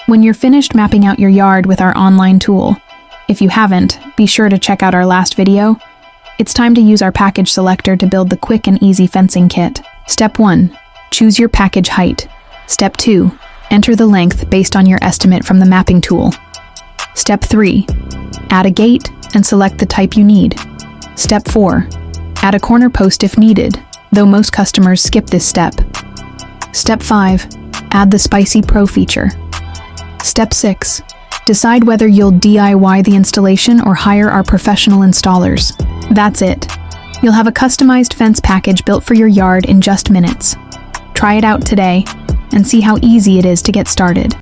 When you're finished mapping out your yard with our online tool, if you haven't, be sure to check out our last video. It's time to use our package selector to build the quick and easy fencing kit. Step 1. Choose your package height. Step 2. Enter the length based on your estimate from the mapping tool. Step 3. Add a gate and select the type you need. Step 4. Add a corner post if needed, though most customers skip this step. Step 5. Add the Spicy Pro feature. Step 6. Decide whether you'll DIY the installation or hire our professional installers. That's it. You'll have a customized fence package built for your yard in just minutes. Try it out today and see how easy it is to get started.